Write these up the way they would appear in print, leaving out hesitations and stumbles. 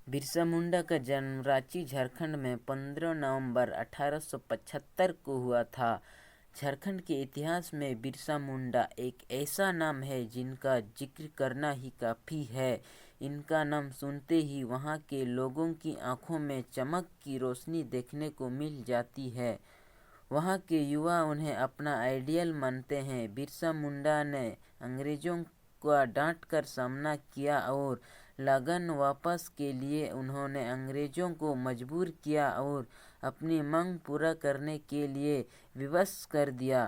बिरसा मुंडा का जन्म रांची झारखंड में 15 नवंबर 1875 को हुआ था। झारखंड के इतिहास में बिरसा मुंडा एक ऐसा नाम है जिनका जिक्र करना ही काफ़ी है। इनका नाम सुनते ही वहाँ के लोगों की आंखों में चमक की रोशनी देखने को मिल जाती है। वहाँ के युवा उन्हें अपना आइडियल मानते हैं। बिरसा मुंडा ने अंग्रेज़ों का डांट कर सामना किया और लगन वापस के लिए उन्होंने अंग्रेज़ों को मजबूर किया और अपनी मांग पूरा करने के लिए विवश कर दिया।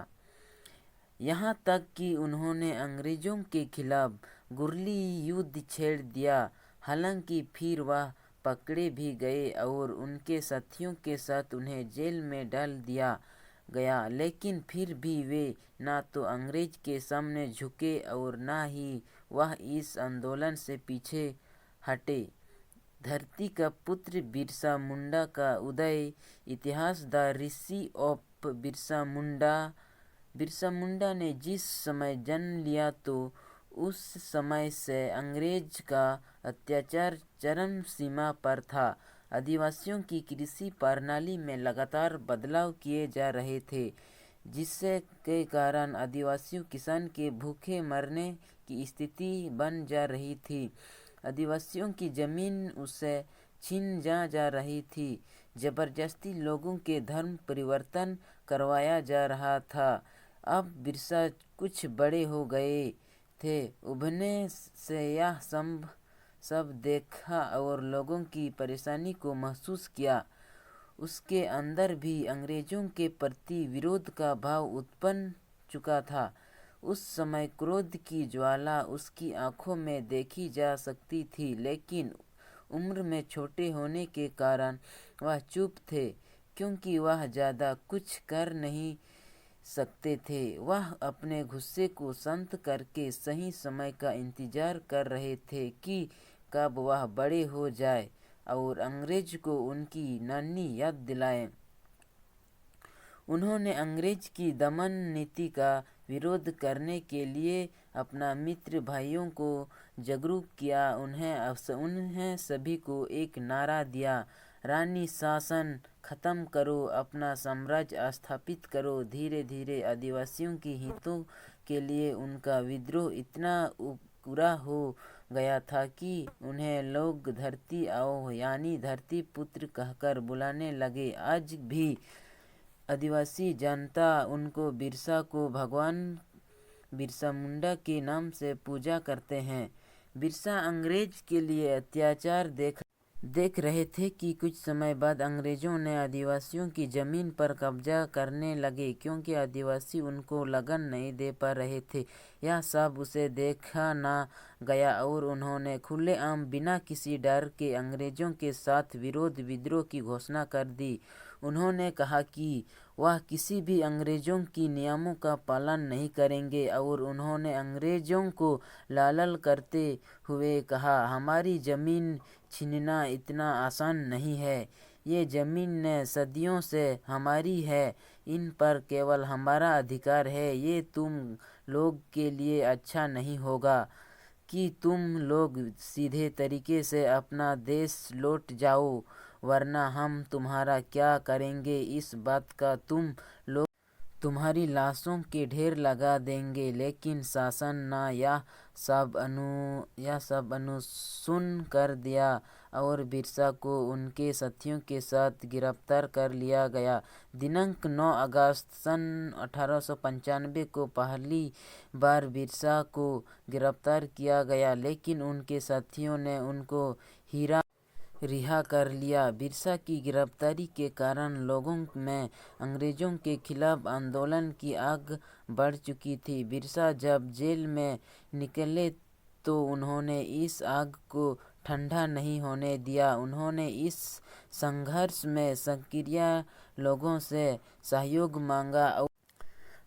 यहाँ तक कि उन्होंने अंग्रेज़ों के खिलाफ गुरली युद्ध छेड़ दिया। हालांकि फिर वह पकड़े भी गए और उनके साथियों के साथ उन्हें जेल में डाल दिया गया, लेकिन फिर भी वे ना तो अंग्रेज के सामने झुके और ना ही वह इस आंदोलन से पीछे हटे। धरती का पुत्र बिरसा मुंडा का उदय। इतिहास the Rishi of Birsa Munda. Birsa Munda ने जिस समय जन्म लिया तो उस समय से अंग्रेज का अत्याचार चरम सीमा पर था। आदिवासियों की कृषि प्रणाली में लगातार बदलाव किए जा रहे थे, जिससे के कारण आदिवासी किसान के भूखे मरने की स्थिति बन जा रही थी। आदिवासियों की जमीन उससे छीन जा रही थी। जबरदस्ती लोगों के धर्म परिवर्तन करवाया जा रहा था। अब बिरसा कुछ बड़े हो गए थे। उभरने से यह सब देखा और लोगों की परेशानी को महसूस किया। उसके अंदर भी अंग्रेज़ों के प्रति विरोध का भाव उत्पन्न चुका था। उस समय क्रोध की ज्वाला उसकी आंखों में देखी जा सकती थी, लेकिन उम्र में छोटे होने के कारण वह चुप थे, क्योंकि वह ज़्यादा कुछ कर नहीं सकते थे। वह अपने गुस्से को शांत करके सही समय का इंतजार कर रहे थे कि कब वह बड़े हो जाए और अंग्रेज को उनकी नानी याद दिलाए। उन्होंने अंग्रेज की दमन नीति का विरोध करने के लिए अपना मित्र भाइयों को जागरूक किया। उन्हें सभी को एक नारा दिया, रानी शासन खत्म करो, अपना साम्राज्य स्थापित करो। धीरे धीरे आदिवासियों के हितों के लिए उनका विद्रोह इतना पूरा हो गया था कि उन्हें लोग धरती आओ यानी धरती पुत्र कहकर बुलाने लगे। आज भी आदिवासी जनता उनको बिरसा को भगवान बिरसा मुंडा के नाम से पूजा करते हैं। बिरसा अंग्रेज के लिए अत्याचार देख रहे थे कि कुछ समय बाद अंग्रेजों ने आदिवासियों की ज़मीन पर कब्जा करने लगे, क्योंकि आदिवासी उनको लगन नहीं दे पा रहे थे। यह सब उसे देखा ना गया और उन्होंने खुलेआम बिना किसी डर के अंग्रेज़ों के साथ विद्रोह की घोषणा कर दी। उन्होंने कहा कि वह किसी भी अंग्रेज़ों की नियमों का पालन नहीं करेंगे और उन्होंने अंग्रेज़ों को लालल करते हुए कहा, हमारी ज़मीन छीनना इतना आसान नहीं है। ये ज़मीन सदियों से हमारी है, इन पर केवल हमारा अधिकार है। ये तुम लोग के लिए अच्छा नहीं होगा कि तुम लोग सीधे तरीके से अपना देश लौट जाओ, वरना हम तुम्हारा क्या करेंगे इस बात का तुम लोग तुम्हारी लाशों के ढेर लगा देंगे। लेकिन शासन ने यह सब अनसुन कर दिया और बिरसा को उनके साथियों के साथ गिरफ्तार कर लिया गया। दिनांक 9 अगस्त सन 1895 को पहली बार बिरसा को गिरफ्तार किया गया, लेकिन उनके साथियों ने उनको रिहा कर लिया। बिरसा की गिरफ्तारी के कारण लोगों में अंग्रेज़ों के खिलाफ आंदोलन की आग बढ़ चुकी थी। बिरसा जब जेल में निकले तो उन्होंने इस आग को ठंडा नहीं होने दिया। उन्होंने इस संघर्ष में सक्रिय लोगों से सहयोग मांगा और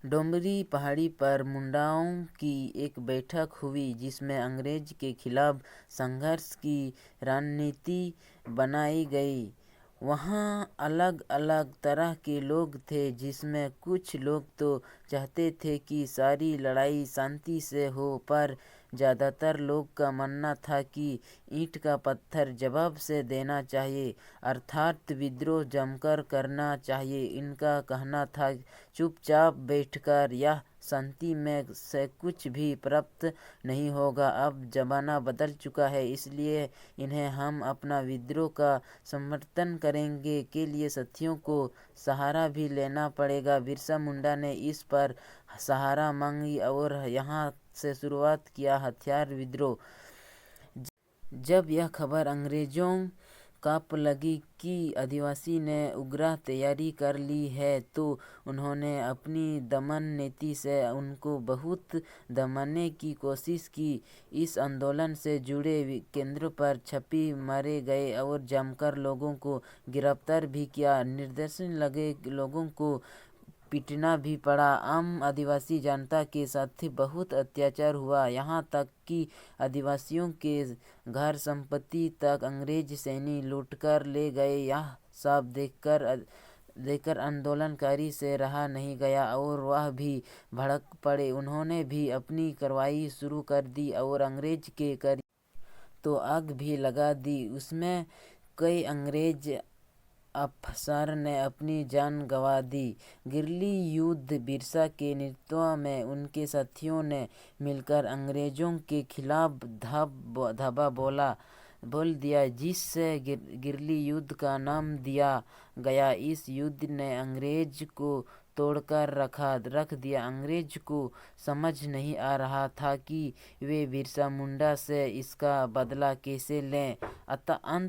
डोंबरी पहाड़ी पर मुंडाओं की एक बैठक हुई, जिसमें अंग्रेज के खिलाफ संघर्ष की रणनीति बनाई गई। वहाँ अलग अलग तरह के लोग थे, जिसमें कुछ लोग तो चाहते थे कि सारी लड़ाई शांति से हो, पर ज़्यादातर लोग का मानना था कि ईंट का पत्थर जवाब से देना चाहिए, अर्थात विद्रोह जमकर करना चाहिए। इनका कहना था चुपचाप बैठकर यह शांति में से कुछ भी प्राप्त नहीं होगा। अब जमाना बदल चुका है, इसलिए इन्हें हम अपना विद्रोह का समर्थन करेंगे के लिए साथियों को सहारा भी लेना पड़ेगा। बिरसा मुंडा ने इस पर सहारा मांगी और यहाँ से शुरुआत किया हथियार विद्रोह। जब यह खबर अंग्रेजों काप लगी कि आदिवासी ने उग्र तैयारी कर ली है, तो उन्होंने अपनी दमन नीति से उनको बहुत दबाने की कोशिश की। इस आंदोलन से जुड़े केंद्रों पर छापे मारे गए और जमकर लोगों को गिरफ्तार भी किया। निर्दोष लगे लोगों को पीटना भी पड़ा। आम आदिवासी जनता के साथ बहुत अत्याचार हुआ, यहाँ तक कि आदिवासियों के घर संपत्ति तक अंग्रेज सैनिक लूटकर ले गए। यह सब देखकर आंदोलनकारी से रहा नहीं गया और वह भी भड़क पड़े। उन्होंने भी अपनी कार्रवाई शुरू कर दी और अंग्रेज के करीब तो आग भी लगा दी। उसमें कई अंग्रेज अफसर ने अपनी जान गंवा दी। गिरली युद्ध बिरसा के नेतृत्व में उनके साथियों ने मिलकर अंग्रेजों के खिलाफ धावा बोल दिया, जिससे गिरली युद्ध का नाम दिया गया। इस युद्ध ने अंग्रेज को तोड़कर रख दिया। अंग्रेज को समझ नहीं आ रहा था कि वे बिरसा मुंडा से इसका बदला कैसे लें। अतः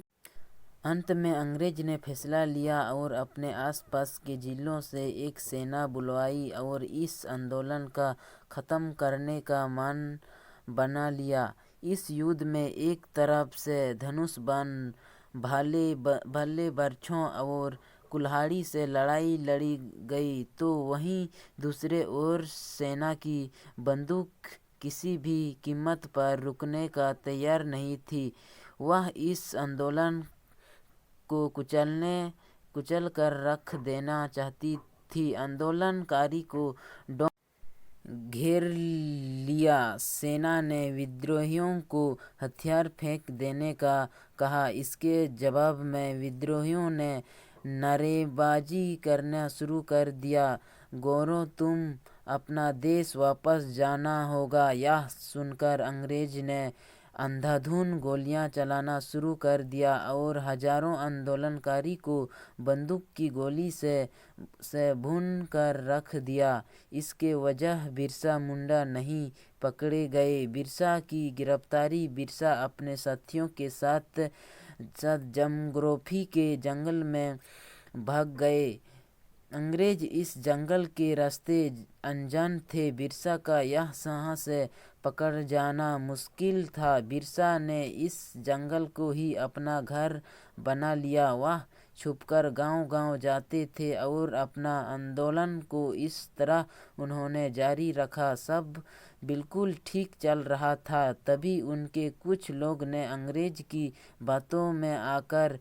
अंत में अंग्रेज ने फैसला लिया और अपने आसपास के जिलों से एक सेना बुलवाई और इस आंदोलन का ख़त्म करने का मन बना लिया। इस युद्ध में एक तरफ से धनुष बाण, भाले बर्छों और कुल्हाड़ी से लड़ाई लड़ी गई, तो वहीं दूसरे ओर सेना की बंदूक किसी भी कीमत पर रुकने का तैयार नहीं थी। वह इस आंदोलन को कुचल कर रख देना चाहती थी। आंदोलनकारी को घेर लिया। सेना ने विद्रोहियों को हथियार फेंक देने का कहा। इसके जवाब में विद्रोहियों ने नारेबाजी करना शुरू कर दिया। गोरों, तुम अपना देश वापस जाना होगा। यह सुनकर अंग्रेज ने अंधाधुंध गोलियां चलाना शुरू कर दिया और हजारों आंदोलनकारी को बंदूक की गोली से भून कर रख दिया। इसके वजह बिरसा मुंडा नहीं पकड़े गए। बिरसा की गिरफ्तारी बिरसा अपने साथियों के साथ जमग्रोफी के जंगल में भाग गए। अंग्रेज इस जंगल के रास्ते अनजान थे। बिरसा का यहाँ से पकड़ जाना मुश्किल था। बिरसा ने इस जंगल को ही अपना घर बना लिया। वह छुपकर गांव-गांव जाते थे और अपना आंदोलन को इस तरह उन्होंने जारी रखा। सब बिल्कुल ठीक चल रहा था, तभी उनके कुछ लोग ने अंग्रेज की बातों में आकर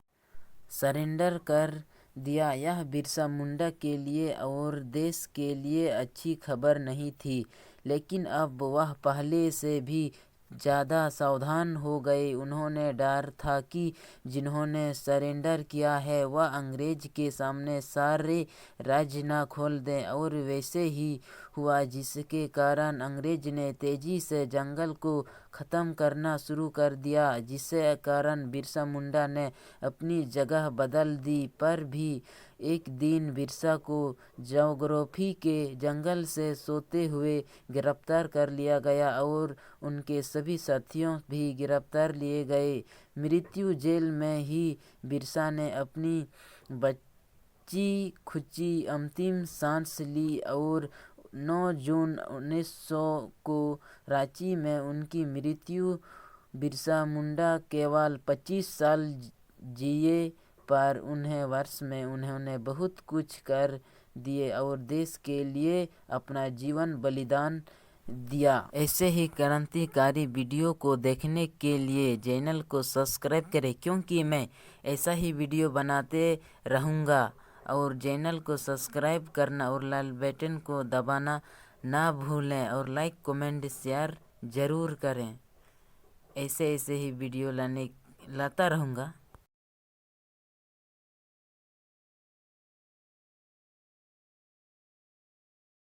सरेंडर कर दिया। यह बिरसा मुंडा के लिए और देश के लिए अच्छी खबर नहीं थी, लेकिन अब वह पहले से भी ज़्यादा सावधान हो गए। उन्होंने डर था कि जिन्होंने सरेंडर किया है वह अंग्रेज के सामने सारे राज्य न खोल दें, और वैसे ही हुआ, जिसके कारण अंग्रेज ने तेजी से जंगल को ख़त्म करना शुरू कर दिया, जिसके कारण बिरसा मुंडा ने अपनी जगह बदल दी। पर भी एक दिन बिरसा को जोग्राफी के जंगल से सोते हुए गिरफ्तार कर लिया गया और उनके सभी साथियों भी गिरफ्तार लिए गए। मृत्यु जेल में ही बिरसा ने अपनी बची खुची अंतिम सांस ली और 9 जून 1900 को रांची में उनकी मृत्यु। बिरसा मुंडा केवल 25 साल जिए, पर उन्हें वर्ष में उन्होंने बहुत कुछ कर दिए और देश के लिए अपना जीवन बलिदान दिया। ऐसे ही क्रांतिकारी वीडियो को देखने के लिए चैनल को सब्सक्राइब करें, क्योंकि मैं ऐसा ही वीडियो बनाते रहूँगा। और चैनल को सब्सक्राइब करना और लाल बटन को दबाना ना भूलें और लाइक कमेंट शेयर ज़रूर करें। ऐसे ऐसे ही वीडियो लाता रहूँगा।